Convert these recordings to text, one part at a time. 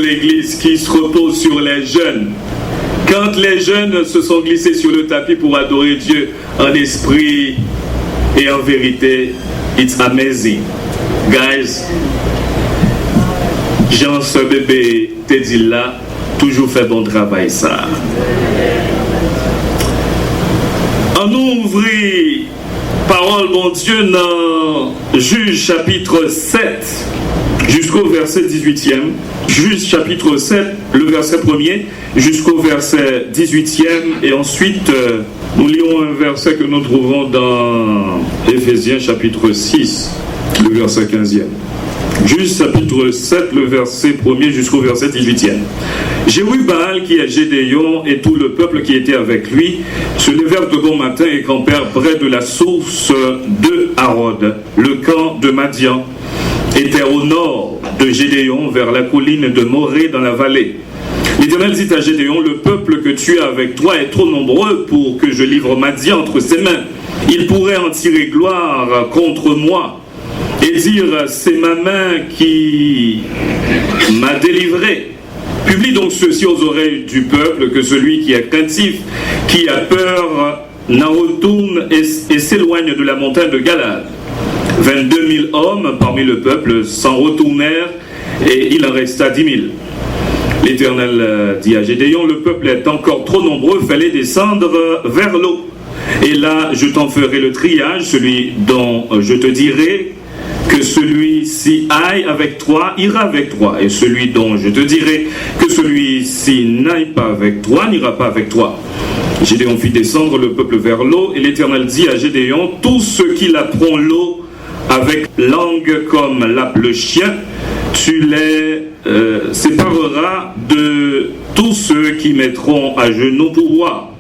l'Église qui se repose sur les jeunes. Quand les jeunes se sont glissés sur le tapis pour adorer Dieu en esprit et en vérité, it's amazing. Guys, Jean, ce bébé, te dit là, toujours fait bon travail ça. On ouvre parole, mon Dieu, dans Juge chapitre 7 jusqu'au verset 18e. Juge chapitre 7, le verset 1er jusqu'au verset 18e. Et ensuite, nous lisons un verset que nous trouvons dans Éphésiens chapitre 6, le verset 15e. Juge chapitre 7, le verset 1er jusqu'au verset 18e. Jérubbal, qui est Gédéon, et tout le peuple qui était avec lui, se levèrent de bon matin et campèrent près de la source de Harod. Le camp de Madian était au nord de Gédéon, vers la colline de Morée dans la vallée. L'Éternel dit à Gédéon, le peuple que tu as avec toi est trop nombreux pour que je livre Madian entre ses mains. Il pourrait en tirer gloire contre moi et dire, c'est ma main qui m'a délivré. Publie donc ceci aux oreilles du peuple, que celui qui est craintif, qui a peur, n'en retourne et s'éloigne de la montagne de Galad. 22 000 hommes parmi le peuple s'en retournèrent et il en resta 10 000. L'Éternel dit à Gédéon, le peuple est encore trop nombreux, fais-les descendre vers l'eau. Et là, je t'en ferai le triage, celui dont je te dirai que celui-ci aille avec toi, ira avec toi. Et celui dont je te dirai que celui-ci n'aille pas avec toi, n'ira pas avec toi. Gédéon fit descendre le peuple vers l'eau, et l'Éternel dit à Gédéon, tous ceux qui lapperont l'eau avec langue comme lappe le chien, tu les sépareras de tous ceux qui mettront à genoux pour boire.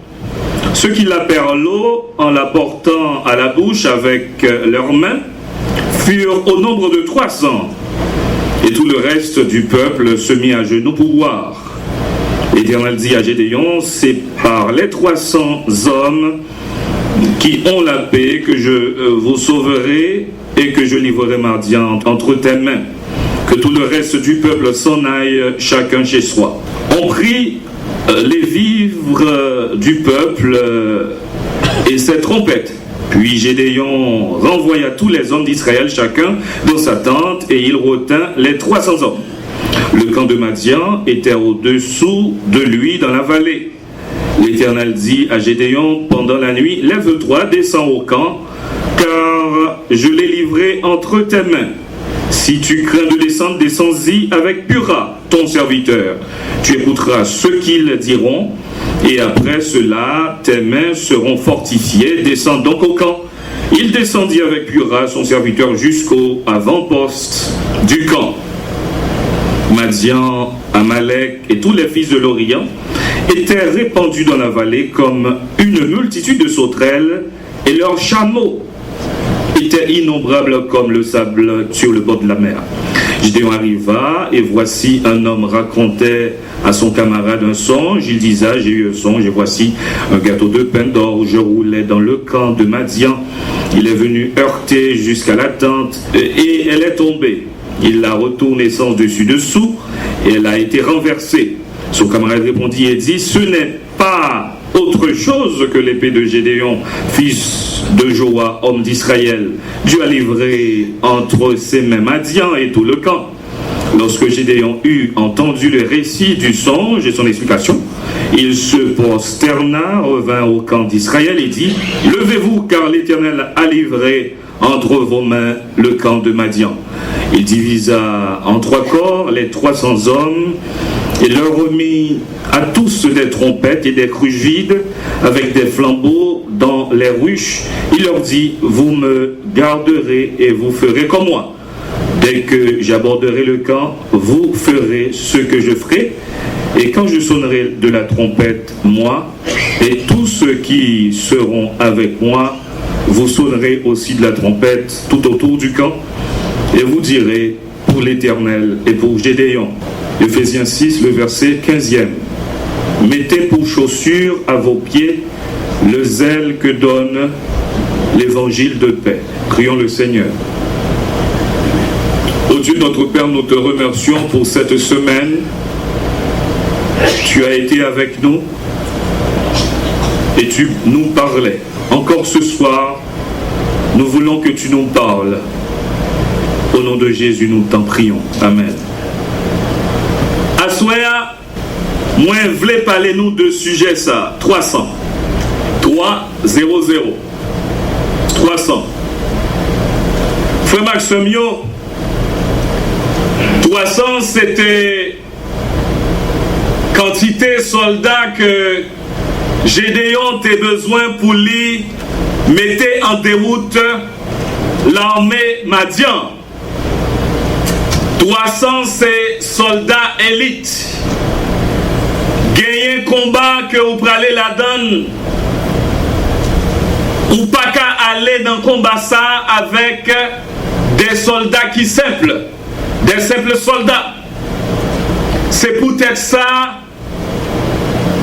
Ceux qui lapèrent l'eau en la portant à la bouche avec leurs mains furent au nombre de 300, et tout le reste du peuple se mit à genoux pour boire. L'Éternel dit à Gédéon, c'est par les 300 hommes qui ont la paix que je vous sauverai et que je livrerai Madian entre tes mains. Que tout le reste du peuple s'en aille chacun chez soi. On prit les vivres du peuple et ses trompettes. Puis Gédéon renvoya tous les hommes d'Israël, chacun dans sa tente, et il retint les 300 hommes. Le camp de Madian était au-dessous de lui dans la vallée. L'Éternel dit à Gédéon pendant la nuit, lève-toi, descends au camp, car je l'ai livré entre tes mains. Si tu crains de descendre, descends-y avec Pura, ton serviteur. Tu écouteras ce qu'ils diront, et après cela, tes mains seront fortifiées. Descends donc au camp. Il descendit avec Pura, son serviteur, jusqu'au avant-poste du camp. Madian, Amalek et tous les fils de l'Orient étaient répandus dans la vallée comme une multitude de sauterelles, et leurs chameaux étaient innombrables comme le sable sur le bord de la mer. Gédéon arriva, et voici un homme racontait à son camarade un songe. Il disait, j'ai eu un songe, et voici un gâteau de pain d'or. Je roulais dans le camp de Madian. Il est venu heurter jusqu'à la tente, et elle est tombée. Il l'a retournée sens dessus-dessous, et elle a été renversée. Son camarade répondit et dit, ce n'est pas autre chose que l'épée de Gédéon, fils de Joa, homme d'Israël. Dieu a livré entre ses mains Madian et tout le camp. Lorsque Gédéon eut entendu le récit du songe et son explication, il se prosterna, revint au camp d'Israël et dit, levez-vous, car l'Éternel a livré entre vos mains le camp de Madian. Il divisa en 3 corps les 300 hommes, et leur remit à tous des trompettes et des cruches vides avec des flambeaux dans les ruches. Il leur dit, vous me garderez et vous ferez comme moi. Dès que j'aborderai le camp, vous ferez ce que je ferai. Et quand je sonnerai de la trompette, moi, et tous ceux qui seront avec moi, vous sonnerez aussi de la trompette tout autour du camp. Et vous direz, pour l'Éternel et pour Gédéon. Éphésiens 6, le verset 15e. Mettez pour chaussure à vos pieds le zèle que donne l'évangile de paix. Prions le Seigneur. Ô Dieu notre Père, nous te remercions pour cette semaine Tu as été avec nous et tu nous parlais. Encore ce soir, nous voulons que tu nous parles. Au nom de Jésus, nous t'en prions. Amen. Assoya, moi, je voulais parler nous de sujet ça. 300. 300. 300. Frère Maximio, 300 c'était quantité soldats que Gédéon a besoin pour lui mettre en déroute l'armée Madian. 300 c'est soldats élites. Gagner combat que vous prenez la donne. Ou pas qu'à aller dans le combat ça avec des soldats qui simples. Des simples soldats. C'est peut-être ça.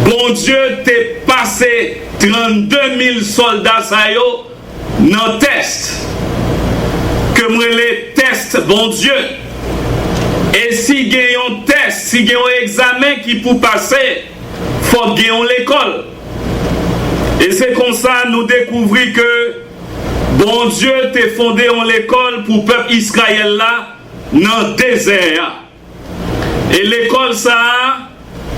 Bon Dieu t'est passé 32 000 soldats ça yo dans le test. Que moi les tests, bon Dieu. Et si il y a un test, si il y a un examen qui peut passer, il faut qu'il y ait l'école. Et c'est comme ça nous découvrons que bon Dieu t'a fondé en l'école pour le peuple Israël là dans le désert. Et l'école ça,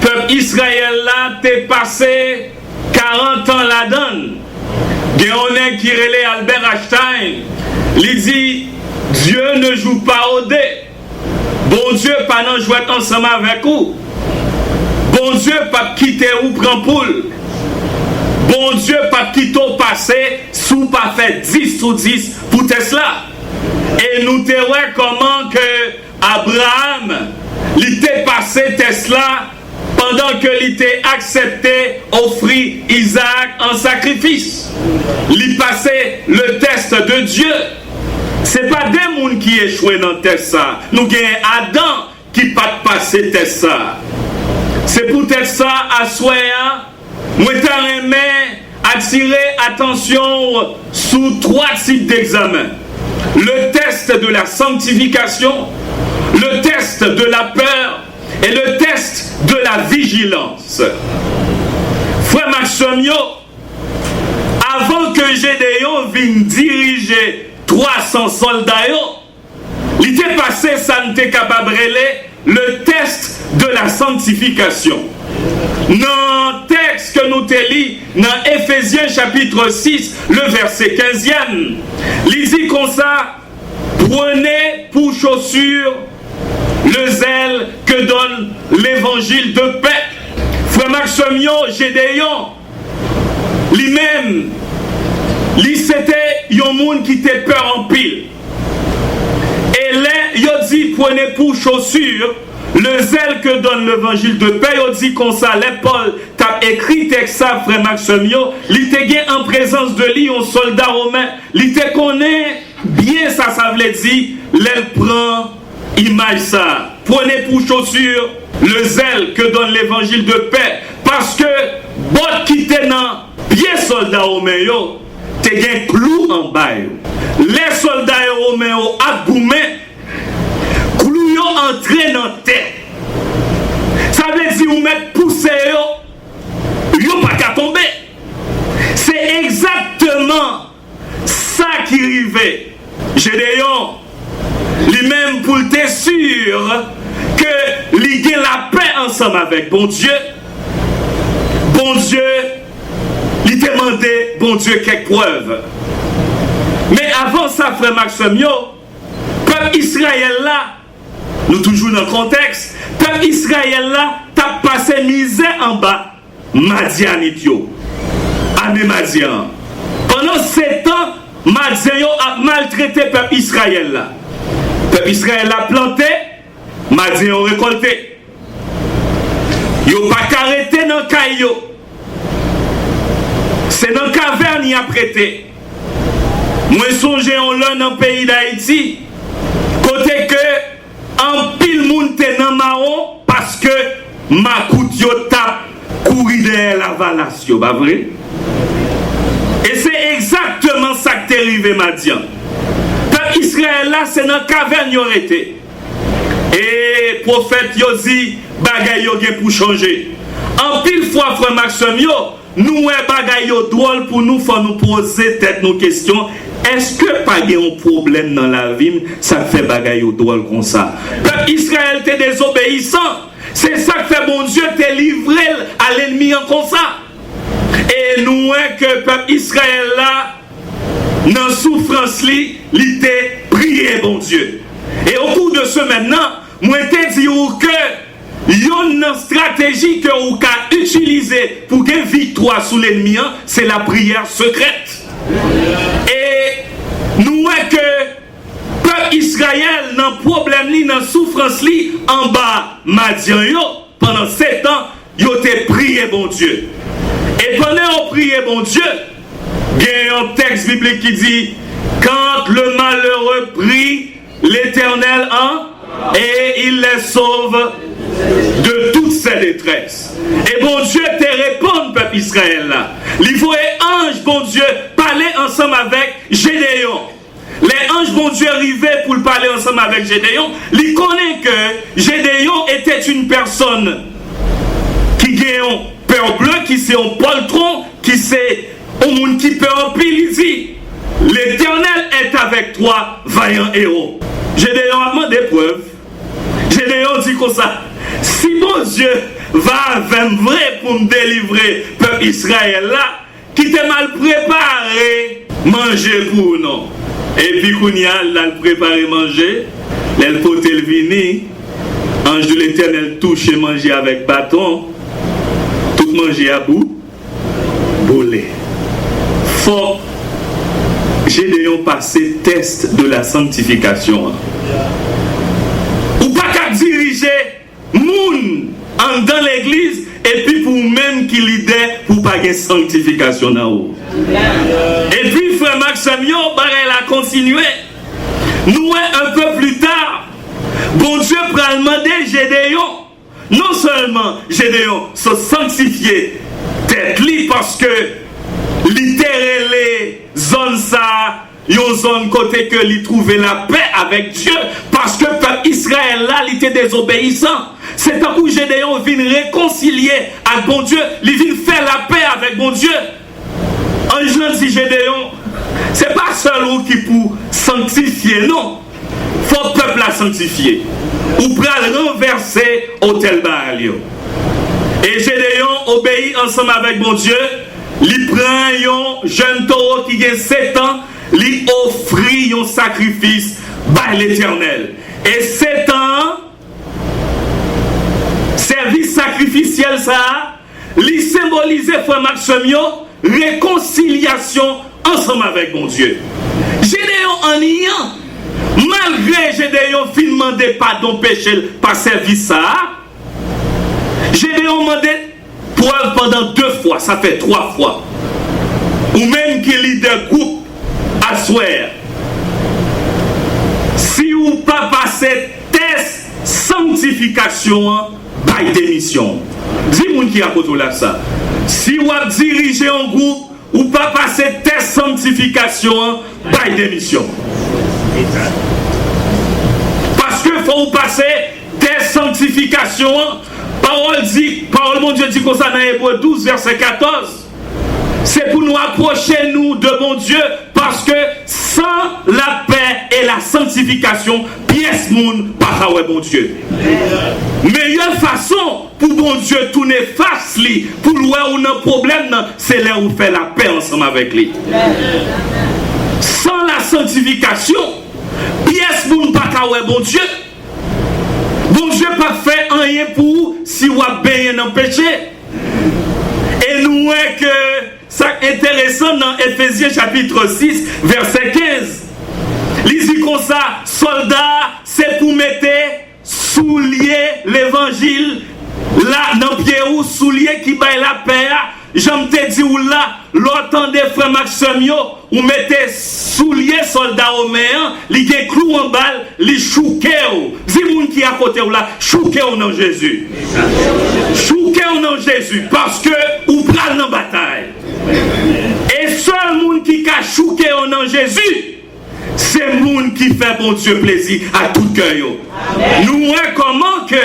peuple Israël là t'est passé 40 ans là-dedans. Il y a un qui relève Albert Einstein. Il dit Dieu ne joue pas au dé. Bon Dieu pas non jouer ensemble avec vous. Bon Dieu pas quitter ou prendre poule. Bon Dieu pas quitter au passé sous pas fait 10 sur 10 pour Tesla. Et nous te voyons comment que Abraham il était passé Tesla pendant que il était accepté offrir Isaac en sacrifice. Il passait le test de Dieu. C'est pas des gens qui échouent dans le test ça. Nous avons Adam qui pas passé le test ça. C'est peut-être ça à Soya. Moi j'aimerais attirer attention sous 3 types d'examens. Le test de la sanctification, le test de la peur et le test de la vigilance. Frère Maximio, avant que Gédéon vienne diriger 300 soldats, il était passé, ça n'était capable de relayer le test de la sanctification. Dans le texte que nous te lis, dans Éphésiens chapitre 6, le verset 15e, il dit comme ça, prenez pour chaussure le zèle que donne l'évangile de paix. Frère Maximio, Gédéon, lui-même, c'était un monde qui était peur en pile. Et là, il dit, prenez pour chaussure le zèle que donne l'évangile de paix. Il dit comme ça, Paul t'a écrit texte ça, frère Maximio. Il était en présence de lui, un soldat romain. Il était connaît bien ça veut dire, l'elle prend image ça. Prenez pour chaussure le zèle que donne l'évangile de paix. Parce que, bot qui était dans bien soldat romain, t'es gen clou en bas. Les soldats romains a boumé, clou yo entré dans tête. Ça veut dire ou mettre poussé yo pas qu'à tomber. C'est exactement ça qui arrivait. Gédéon, lui-même pour être sûr que il y a la paix ensemble avec bon Dieu. Bon Dieu, il demandait, bon Dieu, quelques preuves. Mais avant ça, frère Maximio, peuple Israël là, nous toujours dans le contexte, peuple Israël là, t'as passé misère en bas, Madianitio, année Madian. Pendant 7 ans, Madian a maltraité peuple Israël là. Peuple Israël a planté, Madian a récolté. Yo pas arrêté dans le caillou. C'est dans la caverne qu'il a prêté. Moi, songe en l'un dans le pays d'Haïti, côté que en pile monde est dans marron parce que ma coute yo tape courir derrière la valation, pas vrai? Et c'est exactement ça qui est arrivé, Madian. Peuple Israël là, c'est dans la caverne qu'il a été. Et le prophète yo dit, bagay yo gen pour changer. En pile fois, frère Maxime, nous bagay yo drôle pour nous, faut nous poser tête nos questions. Est-ce que pas un problème dans la vie, ça fait bagay yo drôle comme ça? Peuple Israël t'est désobéissant. C'est ça que fait bon Dieu t'est livré à l'ennemi en comme ça. Et nous que peuple Israël là, dans souffrance li t'est prié bon Dieu. Et au cours de ce maintenant, moi te dis que une stratégie que vous pouvez utiliser pour gagner victoire sur l'ennemi, c'est la prière secrète. Et nous que peuple Israël dans problème li, dans souffrance li en bas Madian yo pendant 7 ans, yo te prié bon Dieu. Et pendant on prié bon Dieu, il y a un texte biblique qui dit quand le malheureux prie l'Éternel et il les sauve de toutes ses détresses. Et bon Dieu te répond, peuple Israël là. Il faut un ange, bon Dieu, parler ensemble avec Gédéon. Les anges, bon Dieu, arrivaient pour parler ensemble avec Gédéon. Il connaît que Gédéon était une personne qui a un peur bleu, qui c'est un poltron, qui c'est un monde qui peut en pile. Il dit l'Éternel est avec toi, vaillant héros. Gédéon a demandé preuve. Gédéon dit comme ça. Si mon Dieu va avec vrai pour me délivrer, peuple Israël là, qui t'est mal préparé, manger pour nous. Et puis qu'on y a, là, préparé manger, elle pote le vini, ange de l'Éternel touche et manger avec bâton, tout manger à bout, bolé. Faut Gédéon passer test de la sanctification. Ou pas qu'à diriger moun dans l'église et puis pour même qui l'idée pour pas de sanctification en haut. Et puis frère Maxime, elle a continué. Nous un peu plus tard, bon Dieu prend demander Gédéon. Non seulement Gédéon se sanctifier tête li parce que littéralement zone ça, une zone côté que lui trouver la paix avec Dieu parce que peuple Israël là il était désobéissant. C'est un coup Gédéon vient réconcilier avec bon Dieu, il vient faire la paix avec bon Dieu. En jeune si Gédéon, c'est pas seul ou qui pour sanctifier, non. Faut le peuple la sanctifier. Ou pour renverser hôtel Baal. Et Gédéon obéit ensemble avec bon Dieu. Il prend un jeune taureau qui a 7 ans, il offre un sacrifice par l'Éternel. Et 7 ans, service sacrificiel ça, il symbolisait frère Maxime, réconciliation ensemble avec mon Dieu. Gédéon en ayant, malgré Gédéon fin demandé pardon péché par service ça, Gédéon demandé preuve pendant 2 fois, ça fait 3 fois. Ou même qu'il y ait des groupes à soir. Si vous pas passer test sanctification, by démission. Dis-moi qui a côté là ça. Si vous dirigez un groupe, ou pas passer test sanctification, by démission. Parce que faut vous passer test sanctification. Parole mon Dieu dit comme ça dans Hébreux 12 verset 14. C'est pour nous approcher nous de mon Dieu parce que sans la paix et la sanctification, pièce monde pas bon Dieu. Meilleure façon pour bon Dieu tourner face lui pour voir où un problème c'est là où fait la paix ensemble avec lui. Sans la sanctification, pièce monde pas bon Dieu. Bon Dieu pas fait rien pour si vous avez baigné dans le péché. Et nous voyons que c'est intéressant dans Éphésiens chapitre 6, verset 15. Il dit comme ça, soldats, c'est pour mettre soulier l'évangile là dans le pied ou soulier qui baille la paix. J'aime te dire ou là, l'autant des frères Maxime, ou mettez soulier soldat romain, li gen clou en balle, li chouke ou. Dis-moi qui à côté ou là, chouke ou non Jésus. Chouke ou non Jésus, parce que ou pral dans bataille. Et seul monde qui a chouke ou non Jésus, c'est monde qui fait bon Dieu plaisir à tout cœur. Nous voyons comment que